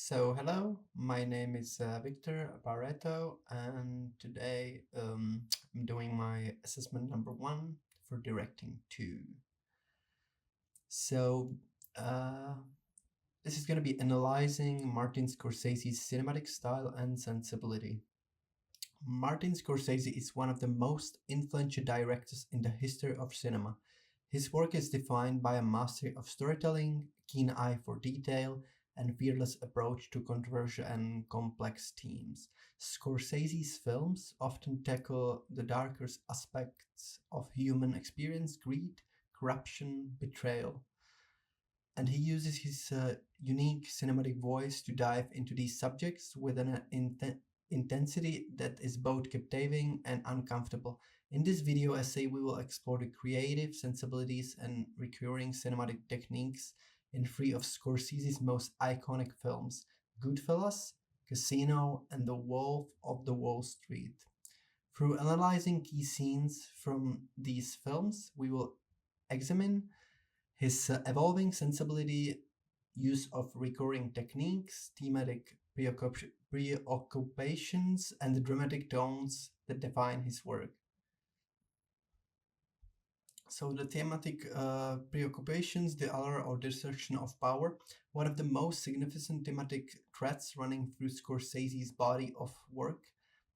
Hello, my name is Victor Barreto, and today I'm doing my assessment number one for directing two. So, uh, this is going to be analyzing Martin Scorsese's cinematic style and sensibility. Martin Scorsese is one of the most influential directors in the history of cinema. His work is defined by a mastery of storytelling, keen eye for detail, and fearless approach to controversial and complex themes. Scorsese's films often tackle the darker aspects of human experience, greed, corruption, betrayal, and he uses his unique cinematic voice to dive into these subjects with an intensity that is both captivating and uncomfortable. In this video essay, we will explore the creative sensibilities and recurring cinematic techniques in three of Scorsese's most iconic films: Goodfellas, Casino, and The Wolf of the Wall Street. Through analyzing key scenes from these films, we will examine his evolving sensibility, use of recurring techniques, thematic preoccupations, and the dramatic tones that define his work. So the thematic preoccupations, the allure or destruction of power, one of the most significant thematic threads running through Scorsese's body of work,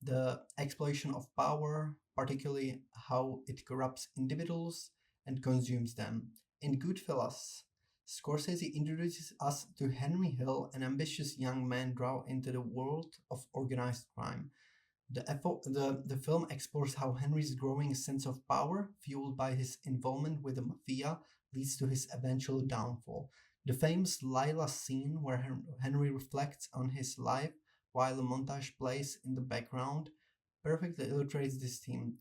the exploitation of power, particularly how it corrupts individuals and consumes them. In Goodfellas, Scorsese introduces us to Henry Hill, an ambitious young man drawn into the world of organized crime. The film explores how Henry's growing sense of power, fueled by his involvement with the mafia, leads to his eventual downfall. The famous Lila scene, where Henry reflects on his life while a montage plays in the background, perfectly illustrates this theme.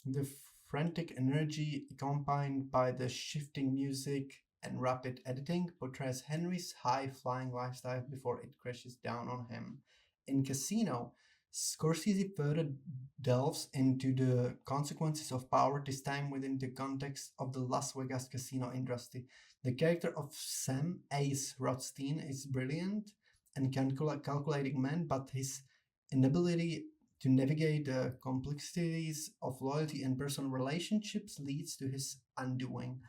The frantic energy, accompanied by the shifting music and rapid editing, portrays Henry's high flying lifestyle before it crashes down on him. In Casino, Scorsese further delves into the consequences of power, this time within the context of the Las Vegas casino industry. The character of Sam Ace Rothstein is brilliant and calculating man, but his inability to navigate the complexities of loyalty and personal relationships leads to his undoing.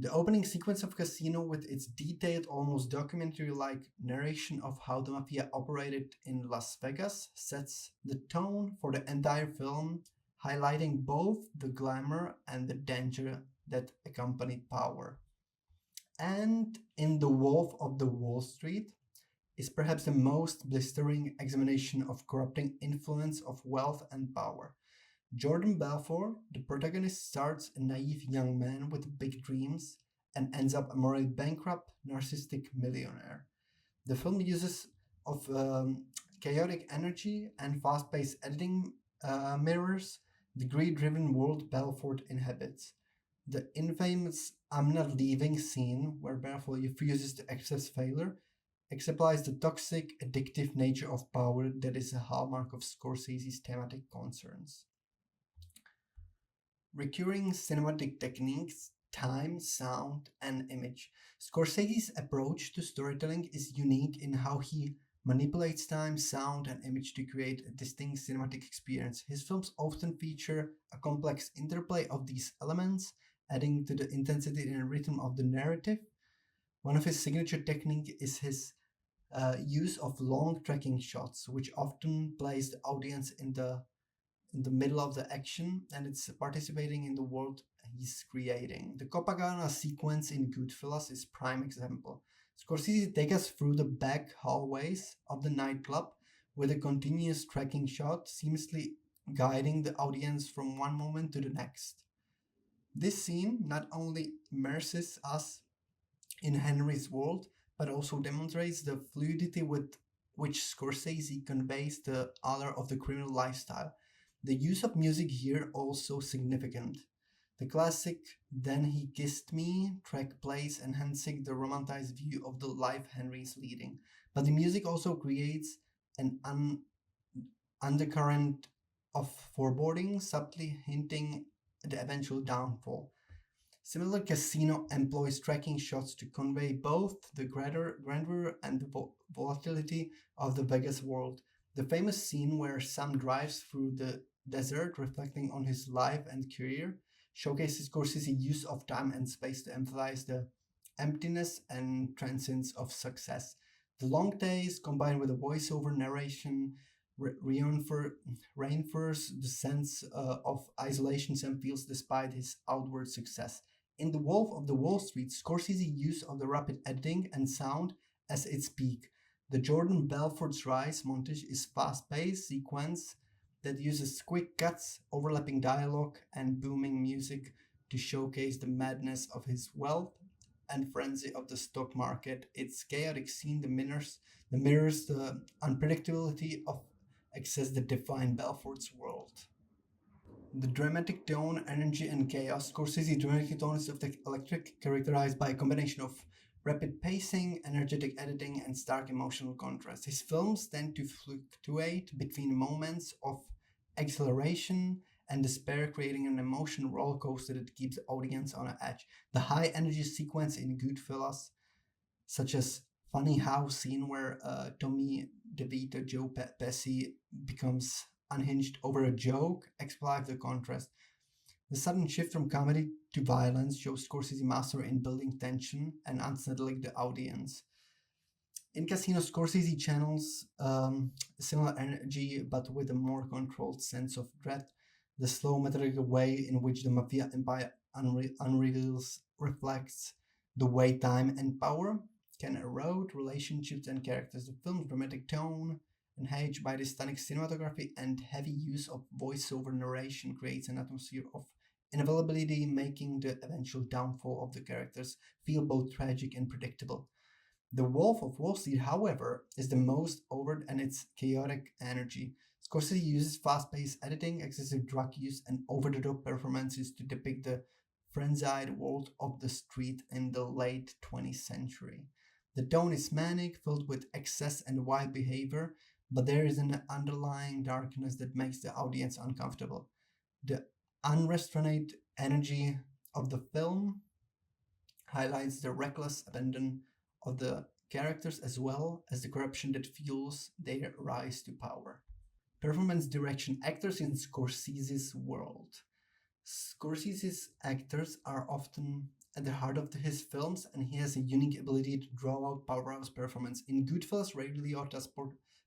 The opening sequence of Casino, with its detailed, almost documentary like narration of how the mafia operated in Las Vegas, sets the tone for the entire film, highlighting both the glamour and the danger that accompanied power. And in The Wolf of the Wall Street is perhaps the most blistering examination of corrupting influence of wealth and power. Jordan Belfort, the protagonist, starts a naive young man with big dreams and ends up a morally bankrupt, narcissistic millionaire. The film uses of chaotic energy and fast-paced editing mirrors the greed-driven world Belfort inhabits. The infamous "I'm not leaving" scene, where Belfort refuses to accept failure, exemplifies the toxic, addictive nature of power that is a hallmark of Scorsese's thematic concerns. Recurring cinematic techniques, time, sound, and image. Scorsese's approach to storytelling is unique in how he manipulates time, sound, and image to create a distinct cinematic experience. His films often feature a complex interplay of these elements, adding to the intensity and rhythm of the narrative. One of his signature techniques is his use of long tracking shots, which often place the audience in the middle of the action and it's participating in the world he's creating. The Copacabana sequence in Goodfellas is prime example. Scorsese takes us through the back hallways of the nightclub with a continuous tracking shot, seamlessly guiding the audience from one moment to the next. This scene not only immerses us in Henry's world, but also demonstrates the fluidity with which Scorsese conveys the allure of the criminal lifestyle. The use of music here also significant. The classic "Then He Kissed Me" track plays, enhancing the romanticized view of the life Henry is leading. But the music also creates an undercurrent of foreboding, subtly hinting at the eventual downfall. Similar, Casino employs tracking shots to convey both the grandeur and the volatility of the Vegas world. The famous scene where Sam drives through the desert, reflecting on his life and career, showcases Scorsese's use of time and space to emphasize the emptiness and transience of success. The long days, combined with a voiceover narration, reinforce the sense of isolation Sam feels despite his outward success. In The Wolf of the Wall Street, Scorsese's use of the rapid editing and sound as its peak. The Jordan Belfort's Rise montage is fast-paced sequence that uses quick cuts, overlapping dialogue, and booming music to showcase the madness of his wealth and frenzy of the stock market. Its chaotic scene mirrors the unpredictability of excess that define Belfort's world. The dramatic tone, energy, and chaos. Scorsese's dramatic tone is of the electric, characterized by a combination of rapid pacing, energetic editing, and stark emotional contrast. His films tend to fluctuate between moments of acceleration and despair, creating an emotional roller coaster that keeps the audience on edge. The high energy sequence in Goodfellas, such as funny house scene where Tommy DeVito, Pesci becomes unhinged over a joke, exploit the contrast. The sudden shift from comedy to violence shows Scorsese's master in building tension and unsettling the audience. In Casino, Scorsese channels similar energy but with a more controlled sense of dread. The slow, methodical way in which the mafia empire unreveals reflects the way time and power can erode relationships and characters. The film's dramatic tone, enhanced by the stunning cinematography and heavy use of voiceover narration, creates an atmosphere of inevitability, making the eventual downfall of the characters feel both tragic and predictable. The Wolf of Wall Street, however, is the most overt in its chaotic energy. Scorsese uses fast paced editing, excessive drug use, and over the top performances to depict the frenzied world of the street in the late 20th century. The tone is manic, filled with excess and wild behavior, but there is an underlying darkness that makes the audience uncomfortable. The unrestrained energy of the film highlights the reckless abandon of the characters as well as the corruption that fuels their rise to power. Performance direction. Actors in Scorsese's world. Scorsese's actors are often at the heart of his films, and he has a unique ability to draw out powerhouse performance. In Goodfellas, Ray Liotta's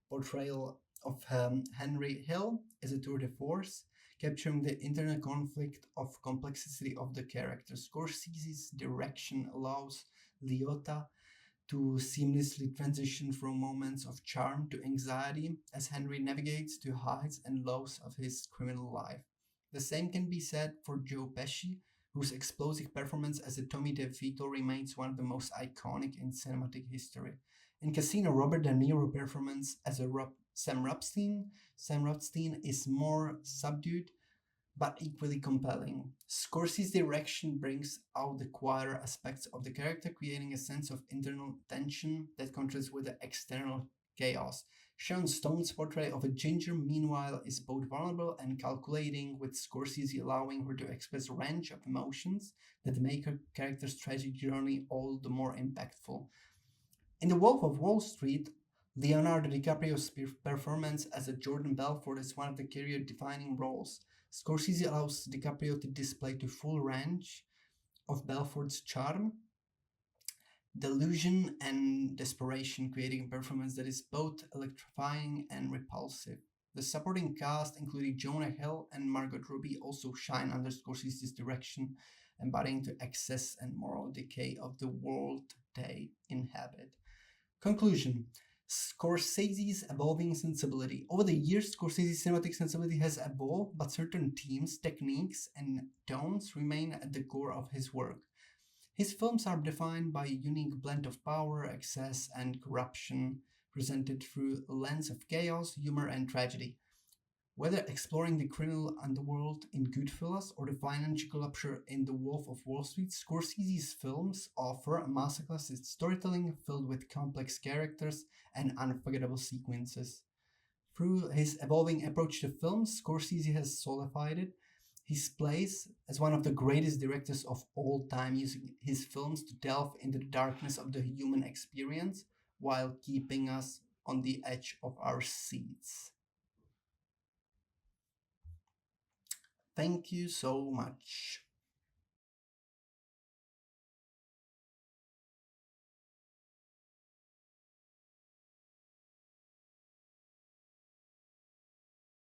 portrayal of Henry Hill is a tour de force, capturing the internal conflict of complexity of the character. Scorsese's direction allows Liotta to seamlessly transition from moments of charm to anxiety as Henry navigates the highs and lows of his criminal life. The same can be said for Joe Pesci, whose explosive performance as a Tommy DeVito remains one of the most iconic in cinematic history. In Casino, Robert De Niro performance as Sam Rothstein is more subdued but equally compelling. Scorsese's direction brings out the quieter aspects of the character, creating a sense of internal tension that contrasts with the external chaos. Sharon Stone's portrait of a ginger, meanwhile, is both vulnerable and calculating, with Scorsese allowing her to express a range of emotions that make her character's tragic journey all the more impactful. In The Wolf of Wall Street, Leonardo DiCaprio's performance as a Jordan Belfort is one of the career-defining roles. Scorsese allows DiCaprio to display the full range of Belfort's charm, delusion, and desperation, creating a performance that is both electrifying and repulsive. The supporting cast, including Jonah Hill and Margot Robbie, also shine under Scorsese's direction, embodying the excess and moral decay of the world they inhabit. Conclusion. Scorsese's evolving sensibility. Over the years, Scorsese's cinematic sensibility has evolved, but certain themes, techniques, and tones remain at the core of his work. His films are defined by a unique blend of power, excess, and corruption, presented through a lens of chaos, humor, and tragedy. Whether exploring the criminal underworld in Goodfellas or the financial collapse in The Wolf of Wall Street, Scorsese's films offer a masterclass in storytelling filled with complex characters and unforgettable sequences. Through his evolving approach to films, Scorsese has solidified his place as one of the greatest directors of all time, using his films to delve into the darkness of the human experience while keeping us on the edge of our seats. Thank you so much.